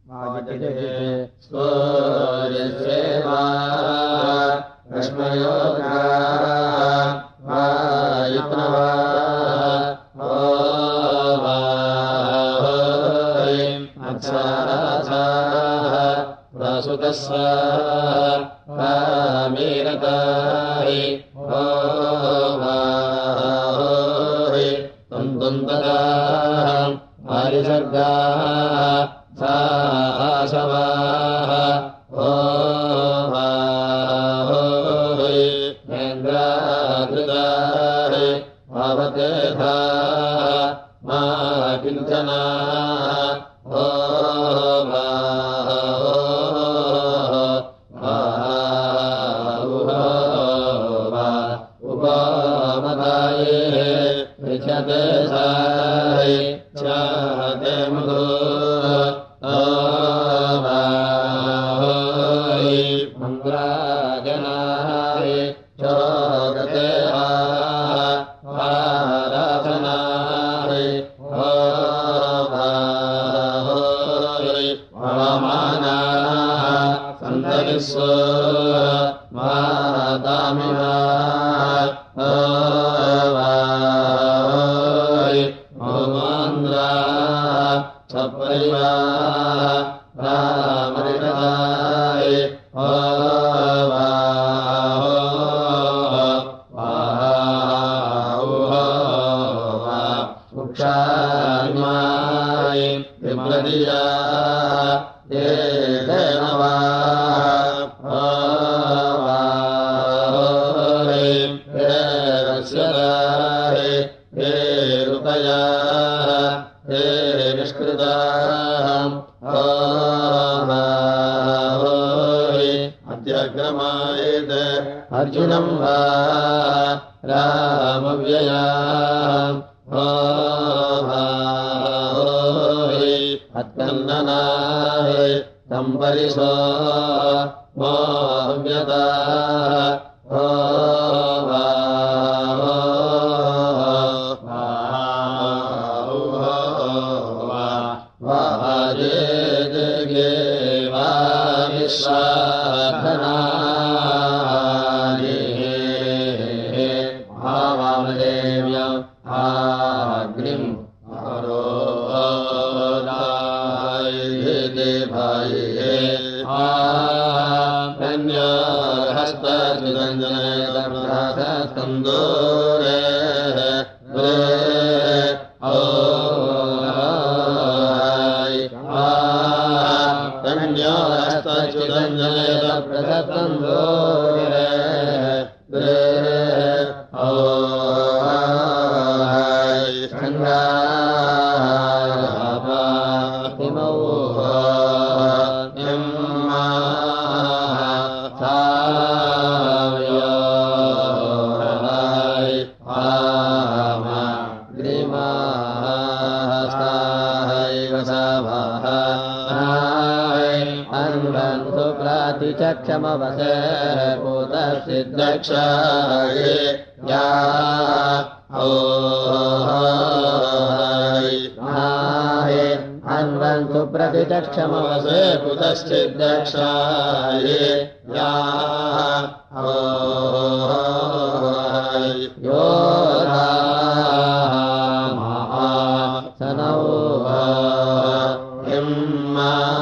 Mahajite Suryaseva Rashmayoga Vayutnava Ovahim Atsarasa Vasudasa Vamiratahi Ovahim Tundundadam Harisarga Sāsavāha Ovāhohi Nendradridāhi Avatetāha Mākintanāha Ovāhoha Upamataye Vichyatesahi Chate Madhu Arjunam va Ramavyayam Ovāhohi Attannanahi Tambariso Mohamyataha Chaksamavase Putasiddhakshaye Ya Ohai Ahe Anvantu Pratidhakshamavase Putasiddhakshaye Ya Ohai Yodha Maha Sanauha Himma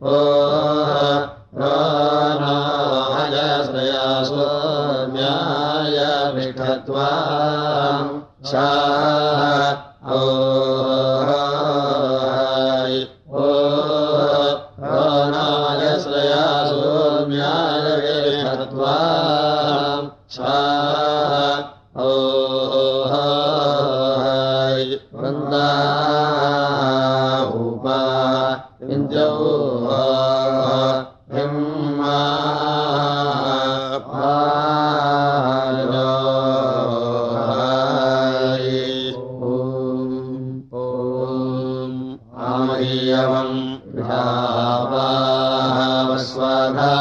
Om สวทา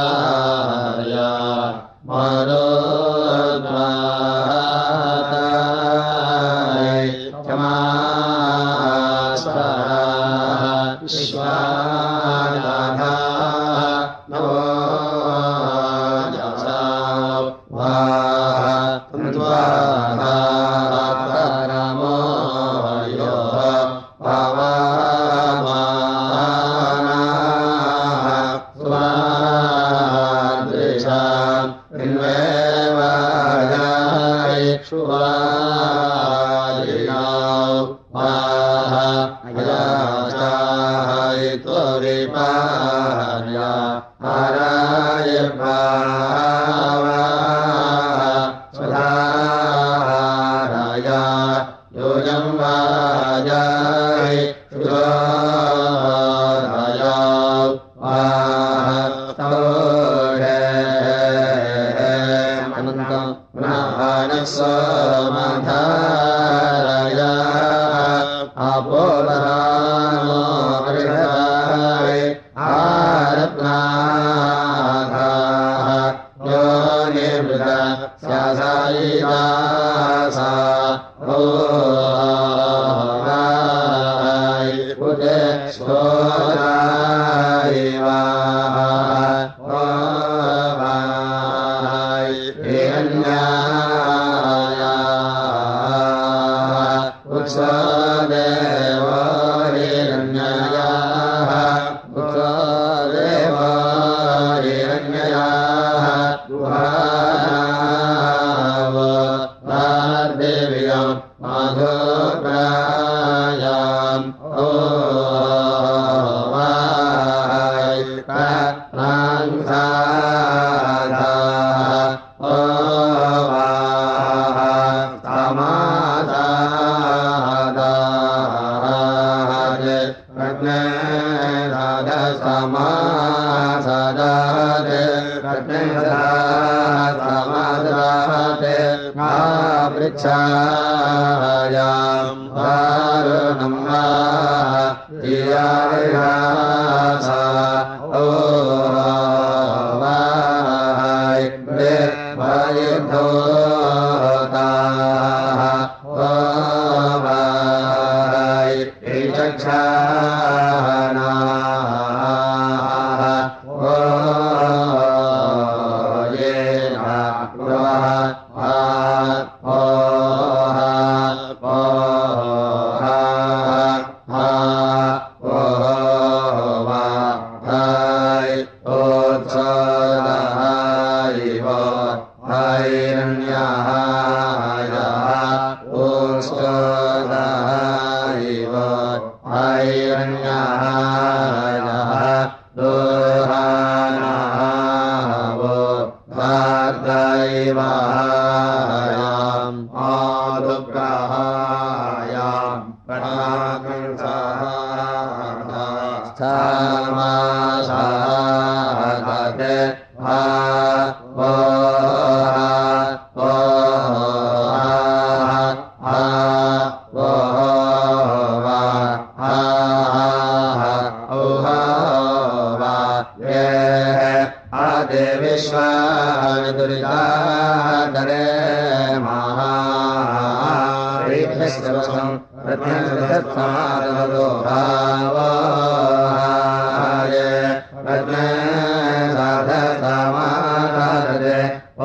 ยามารุตาตายธรรมาสาวิชวาดาธานโมยัสสาวาธันตวาธาตารามโยภาวะมานาสวาติชาเป็นเววายายสุวาลินาวาหายาชายตุริปายาหารายภาวะสทารายาโยยัมวายายสุรายาวาโตเรมันตังนานัสสมัทารายาอาโปลาโมริตายอารัตนาธาโยนิมตาสาสายิตาสาโอวายพุทธโสดาวาโอวายเอียนญายาพุทธเดวะเอียนญายาพุทธเดวะเอียนญายาดุหาวะลาเดวิยมมาธุปรายามโอวายกัตตังสาธาโอวายตมาสาธาเจกัตเนธาดาสมาสาธาเจกัตเนธาสมาสาเจข้าปริชายามวารุณมะทิยาริยาสาโอวายเบวายโทตาโอวายอิจักชานาโอเยนะโลหะโอหะโอหะหะโอวะไทยโอชดาอิวะไทยรัญญายาโอชดาอิวะไทยรัญญายาโลหานาโวทัตไตวายามอาตุกะหายามปะนาคังสาธาสามาสาธาเตภาโวหะโวหะหะโววะหะโอหะวะเยอาเดวิชวามิตุริตาตะเรมหาริเพสวสังรัตนังสัตตมาตโลภาวะเยรัตนังสัตตมาตะเรโอ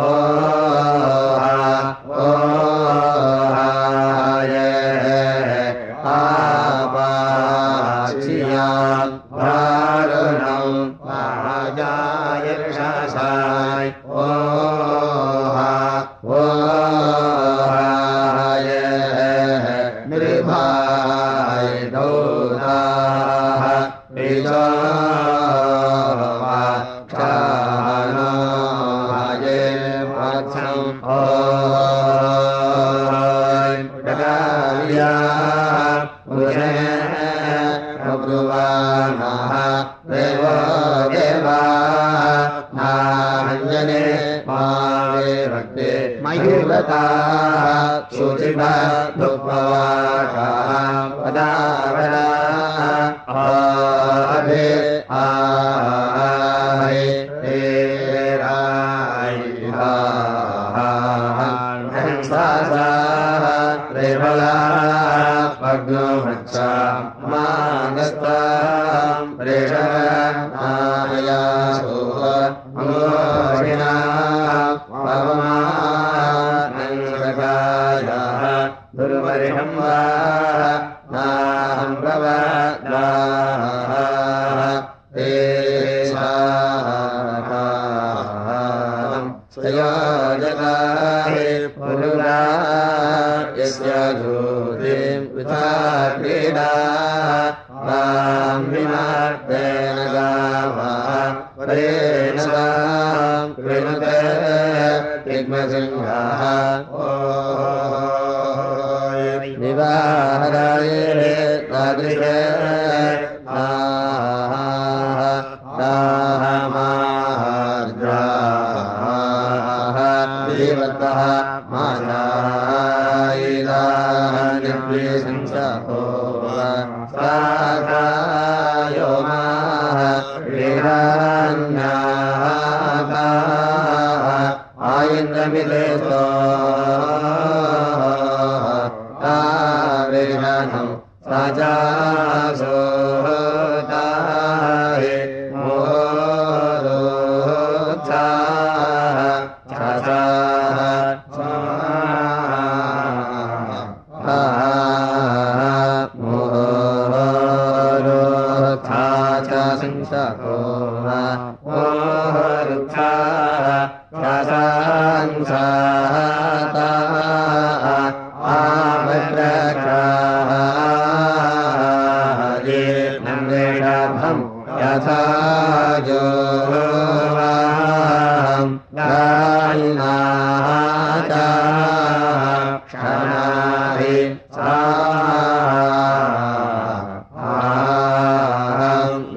หะโอหะเยอาปาชิยังวารุณังวาจายชาสายโอหะโอหะเยนิริภายโตตาปิจาวะชานาเยปัสสังโอดะกาวิยาอุเรนะปุวานาเววะเดวานาหัญญเนมาเวรักเตไมยุลตาสุจิบาทุปวาคาปดาวนาอาเบอา ายาสุอโมชินาปะมานังสกายาดุลมริหัมวานาหัมประวะดาเตสาคามสยจกาหิปุรุราอิสยาจุติมวิทาครีดาบามวิมาเตนกาวาปเรนสามกริณเตติกมสิงหาโอนิบาหาเยตาติเตอาตามาดราวิวัตตามานาอิลานิปิสังสะโตสาคาโยมาวิรัญญาคาอายินทมิเตโตตาเวนะนังสัจจาโสตาหิโมโรชาชาชาสาโมโรชาชาสังสะโตโมโรชาชาสังสะตาอามัตระคาเยนัมเรชาธรรมยะธาโยวามดานนาจาชนะหิสา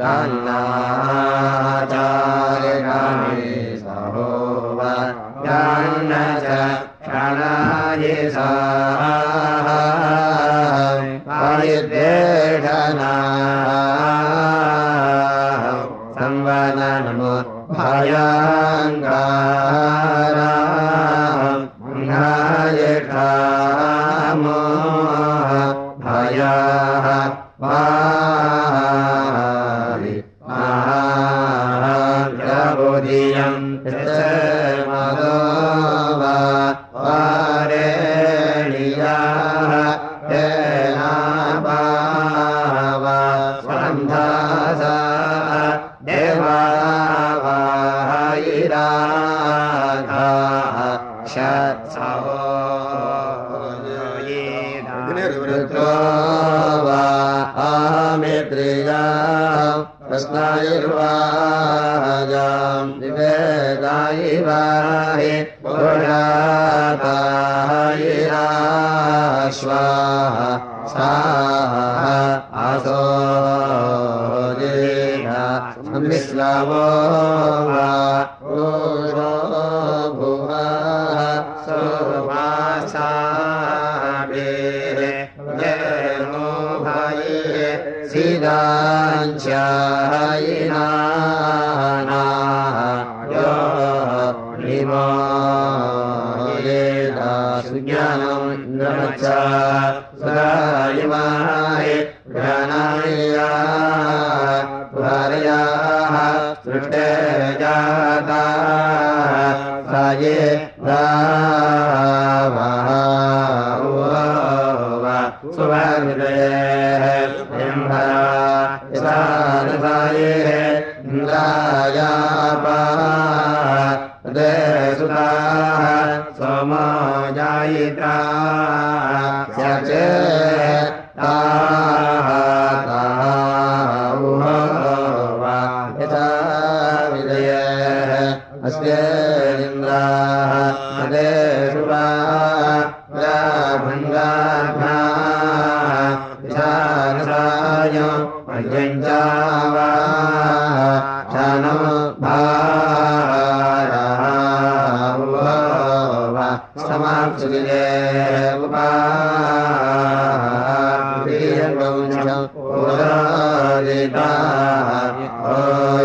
ดานนาจาเรกานิสโหวะดานนาจาชนะหิสาปาริเตธนาสัมวานานโมภายังการามังหายคาโมภายาปาริมาพระโพธิยัมเตมาโตวาวาเรนิยาเตนะปาวาสันทาสาเดวาวาหิราคาชัสสะโหยินารุตโตวาอามิตริยาปัสนายิรวาจามดิเวกายิวาหิปุราตาหิราสวาสาอาโสจินาสัมมิสลาววาอุโรภุหะสุภาสาเบเยโนภายิสิดัญชายนานาโยนิโมเยตาสุญญานังนัมจาสดายมาหิญาณายาภารยาสุเตจาตาสายราวาอุวะสุภามิเตเอ็มภาอิสานสายอินทรายาปาเดสุตาสมจายิตาสัจเจตาตาอุวะอิตาวิเดอัสเกลินราเดสุภาราพังกาภาชานสายมัจจัญจาวาชานภาราภะสมาสุกิเลวปาปิยันบุญชังอุตระดิตาโอ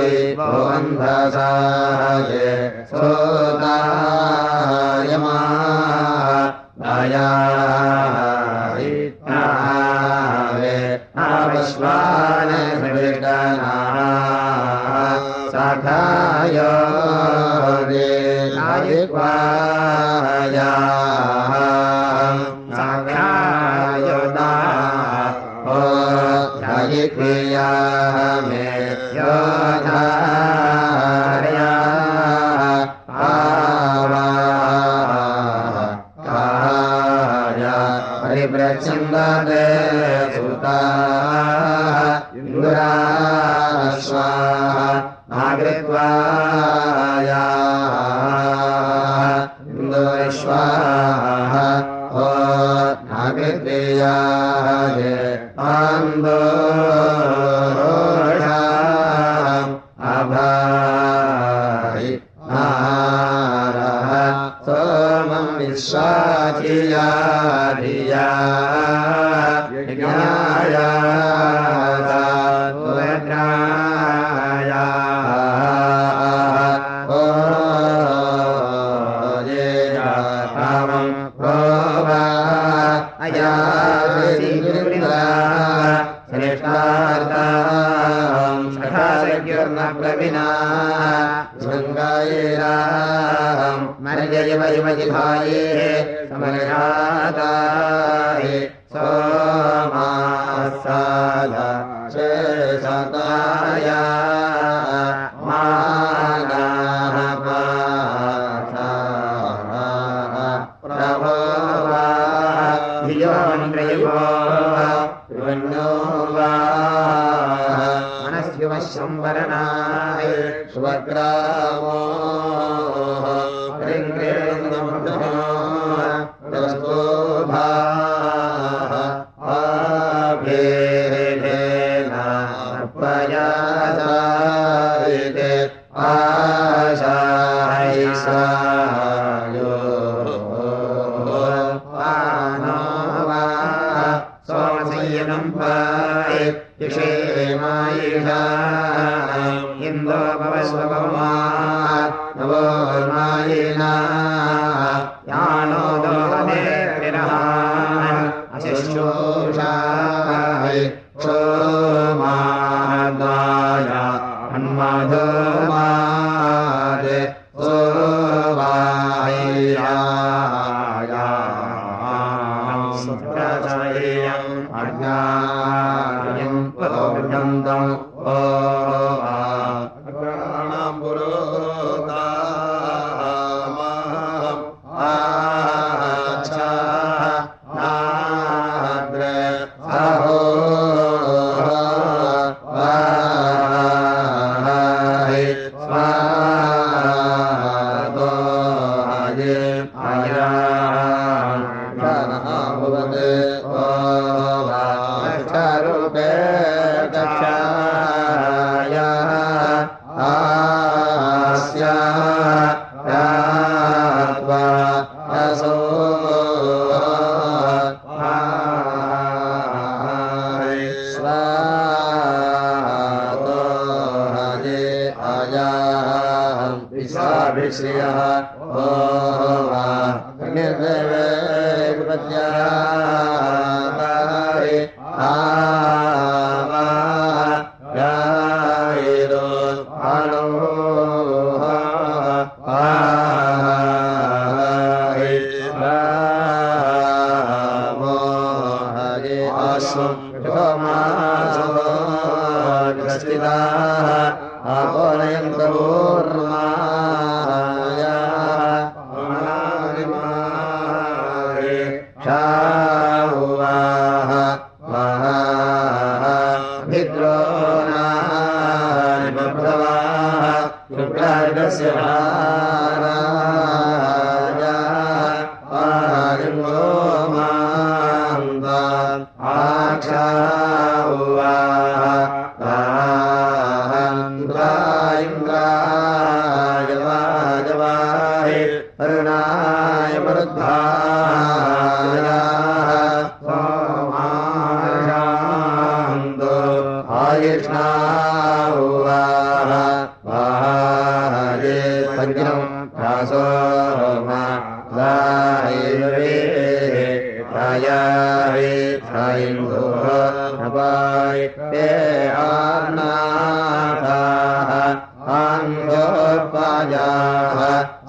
ยปุอันทาสาเยโสตายมาดายาอิตาเวอาปัสวานะเวกานา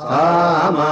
Sama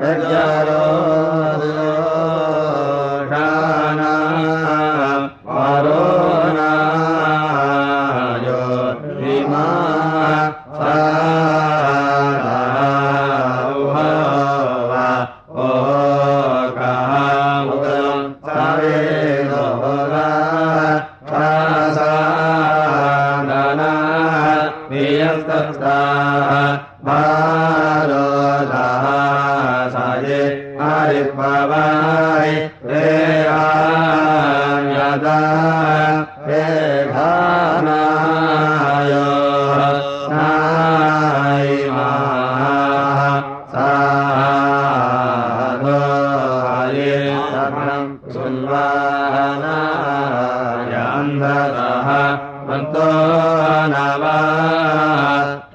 Rajaro วโรนาโยวิมาสาหวะโอกามุตสาเวโลกาทาสานานานิยัสสะบาโรดาสาเยอาริปะวายเรอาญาตาเรธานาโยนายมาสาธุอาริสัตถังสุนวานายันทะหะมันโตนาวา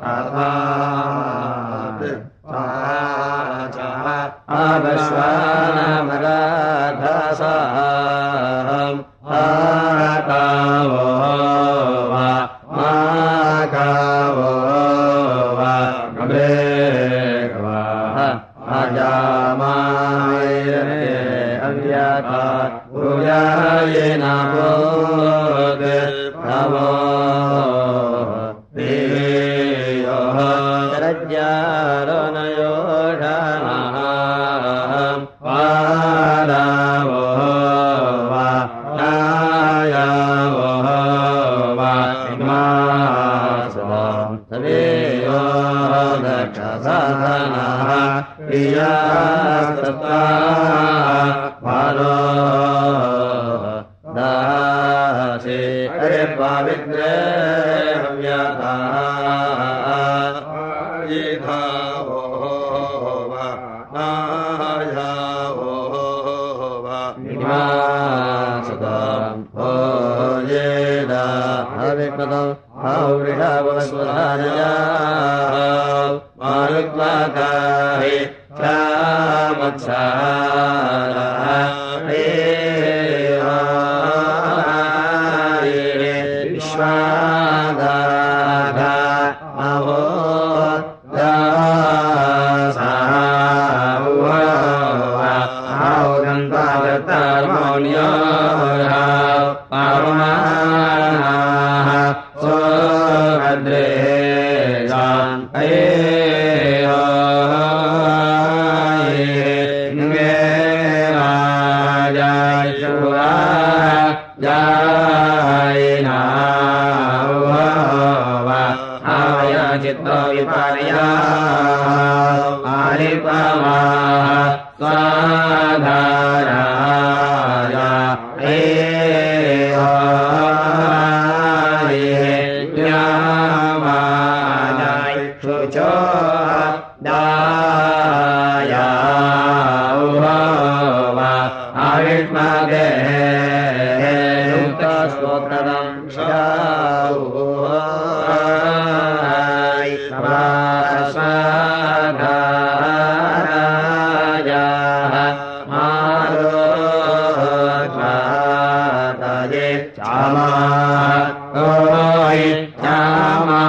อาภาติสาจาอาบสวานามราธาสามอาตาววะมาคาววะกเบกวะอาจามายเรอัญญาตาปุญญาเยนะโพธิภวติโยตรัจจารณโยธานาปาดาววะนายาววะอิมาสสเวโยดักขะสาธนาปิยาสตาภาโรดาสิอริปะวิเตหมยาตายิทาววะนายาววะอิมาสตังโพเยดาภวิปตังภาวิหาวะสุธานยามารุตมาตาหิชามัสสาราเอวิชวาดาภามโหดาสาวะอาหุนตาตาโมนิโยราปารมาโสกเดจันเอยายนาววะอายาจิตตวิปารยาอาริปวาสาธารายาเอหายยามานายสุโชดายาวะอาริปมาเกสวตรังชาวายปาสาธารายามาโรธาตาเยจามาโอยจามา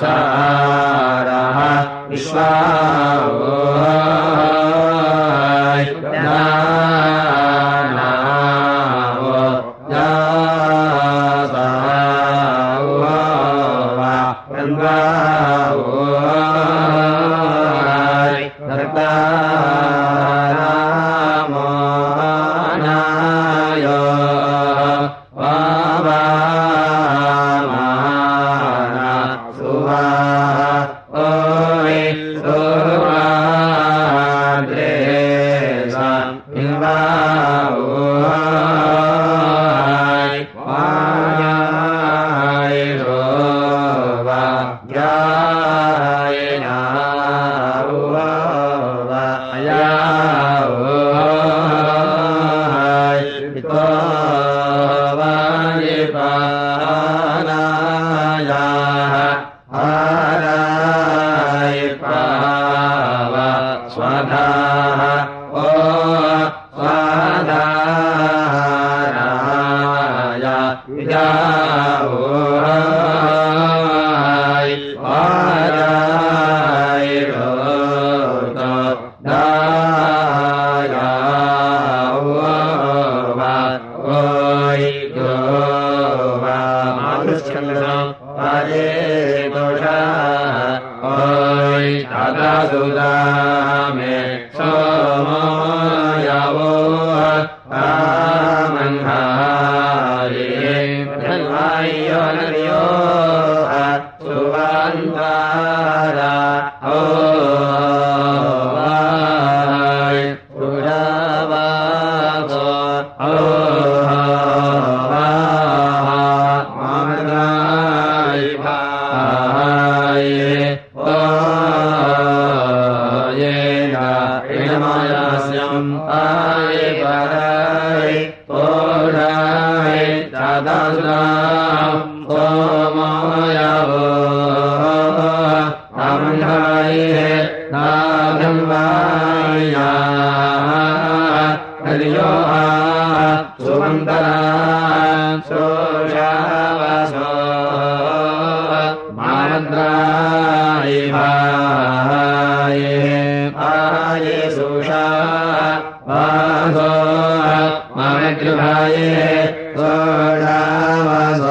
สาราวิสวา หายทันวายโยนโยอัตสุวันตาราโอวายสุดาวาโกโอวามตายภายโอเยนะอินมายาสัมปายปะไรโตไรจาตาสุโตมายาโอธรรมไทยนาธรรมายาอริโยอาสุมันตระสุชาวะโสมามันตราอิภายอาเยสุชาวะโสมาเมตรุภายสุชาวะโส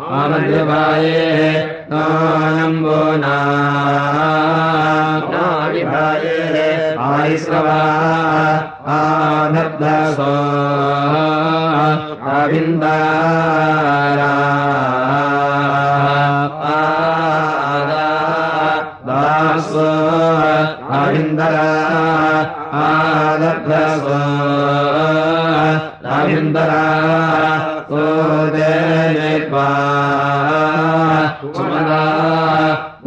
มามันตรุภายโนนัมโบนานาวิภายอาริสวาอานัตตะโสอาวินตาราอาดาดาโสอาวินตาราอานัตตะโสอาวินตาราโสเดเนปาสุมดา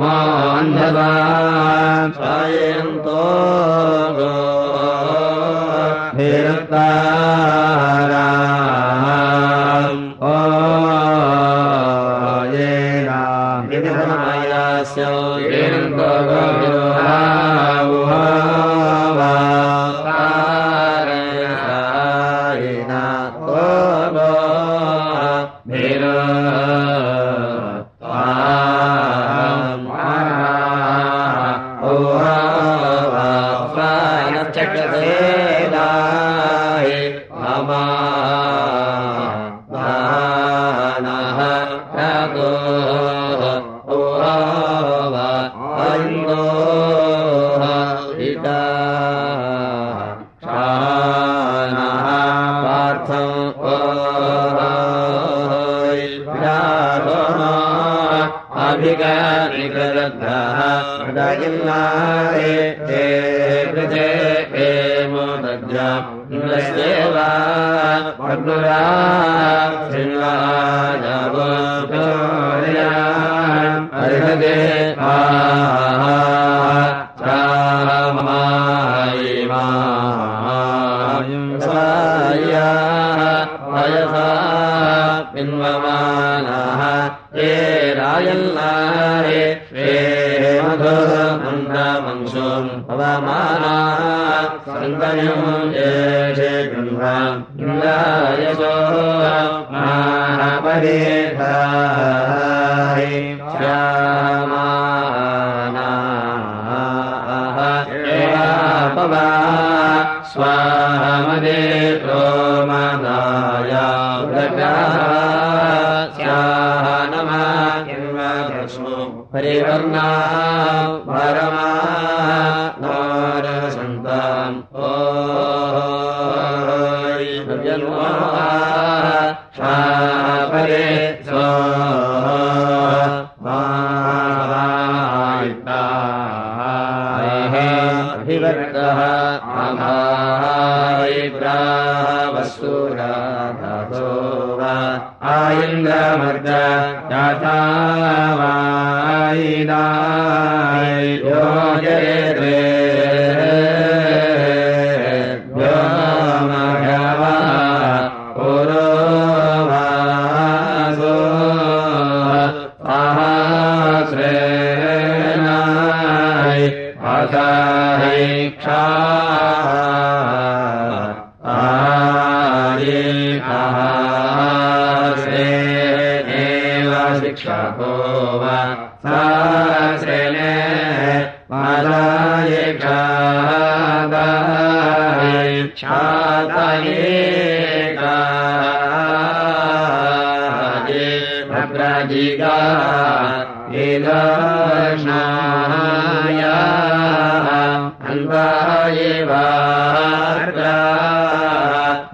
มันทบาชายันโตโกเฮรตาราโอเยนะอินทรมายาเสวเยนโตโกวิโรหาวุหาวาปาเรสายนาโตโกเบโร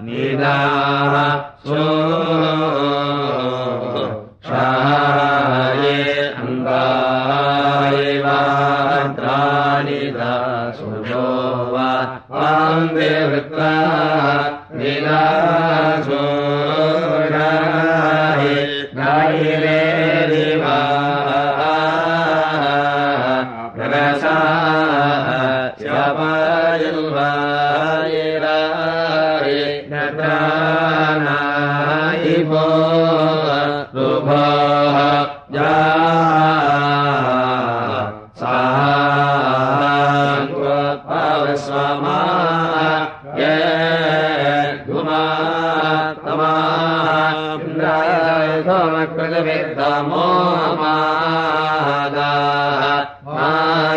นิ ဒာသုရှာယေအန္တာယေဝတရာနိဒာသုယောဝါဝံဒေဝတာနိဒာသုရာဟိနာယိလေဒီမာပရသဇာပါယုဝါယေရာဟိနတနာဟိဘောလူဘောယာသာဝပဝဆွာမယေဒုမာတမန္တရာသောမကလဝေတမောမာဒါမာ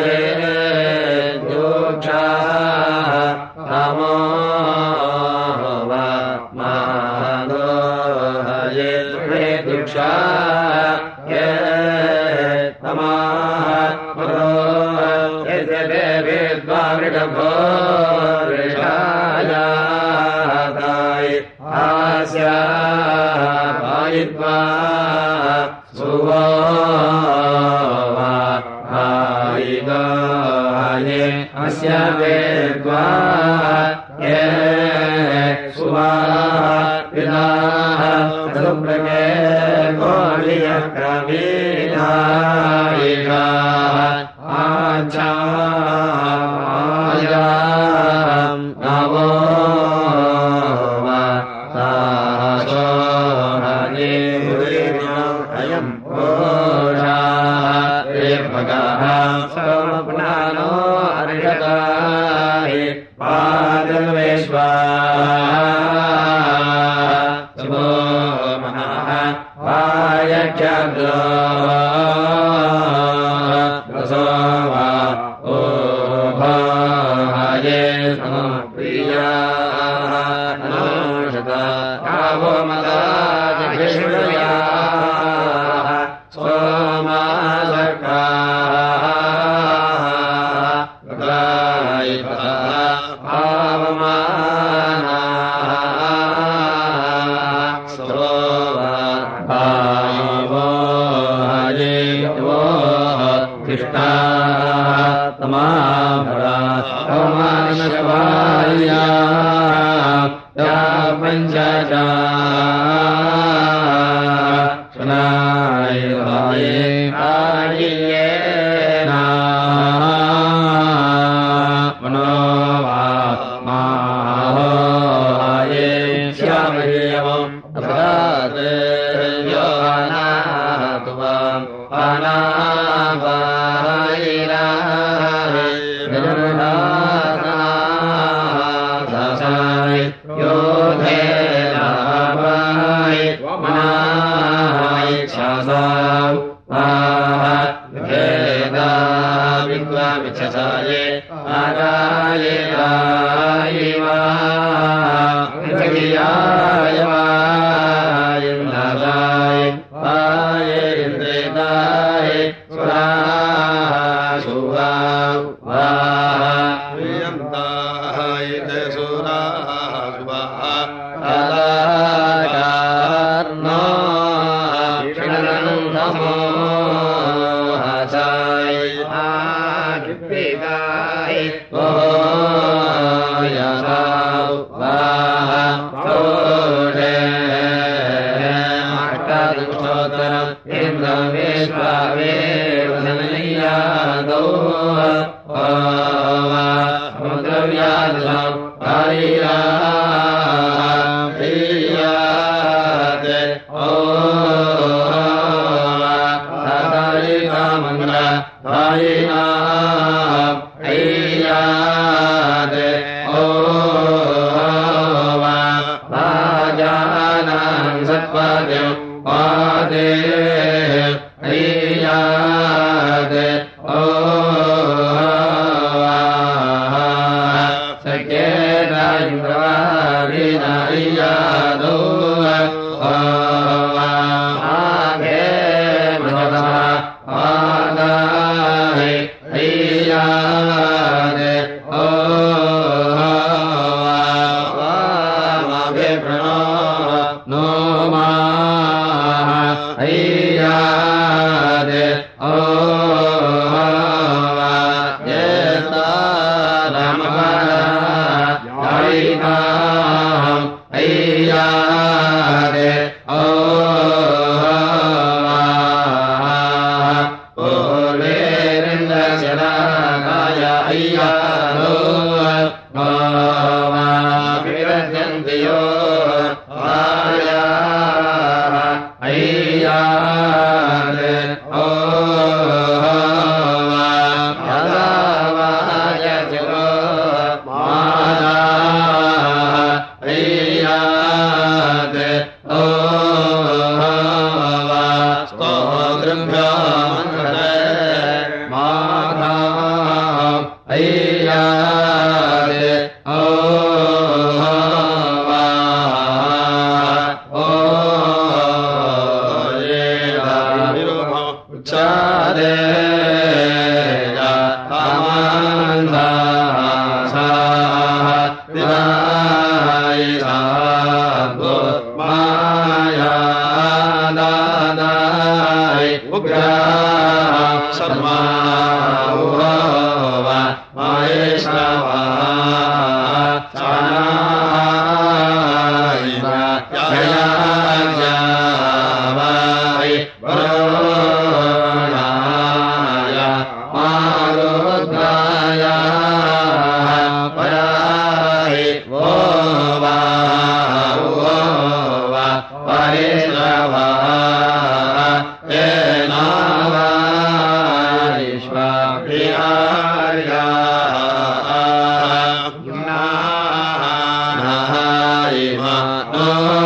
ယေဒုက္ခသမောဝမာသောယေမေဒုက္ခယေသမာမရောယေသဘေဝေသွားရကဘောရေရှာယာသာယအာစယာဘာယိत्वाသုဘောဝါဘာယိတောယေအစယာဝေत्वाယေသုဝါဝိနာသုပကေကောလိယကမိနာယေကာအာချာအာယံနာဘောဝါသာသောဟာနိဝိနောအယံဘောဓာဧပကဟံသမပနာနောအရိယတာဟိပါဒဝေಶ್ವဘာယကတောသောဝါဩဘာယေသမပိယနောသတာကာဘောမတာတိခေရှယသောမသကာကာယပတာအာဝမနာကိတ္တာသမဗရာသောမနကဘာယယာပัญจတာသနာယေယေအာရိယေနာမနောဘာမဟောယေရှာမရေယဝံအပဒတေယောနာတုဝံပါဏာဘာယိရာဟိနရနာသာဆိုင်ယောထေနာဘာယိမနာယိချာသာဘာကေတာဘိကွာမိချသာယေအာရာယေအာယေဝါသကိယာယဝါယိနာသာယဘာယေတေတာယိသုရာသုဝါဝါဝိယံတာယိတေသုရာသုဝါအာလာကာနောရှင်နံနမောဟာဆိုင်အာတိပိကာယိဘောယာသာဝါသောတေအတ္တသုသောတရဣန္ဒဝေသဝေဝနနိယသောဝါမုဒ္ဒယာသောအာရိယာပိယတေဩသာသာရိကမန္တရာသာယနာအိယာတေဩဝါဘာဇာနံသတ္တဝတေပါတေအိယာတေဩဝါသကေတာယုဝါရိနာအိယာသောဝါအာကေမနောတမအာသာဟိအိယာတေဩဝါမဘေ พระโนมาไอยาเดโอวะเยตาธรรมะยารินาไอยาเดโอOh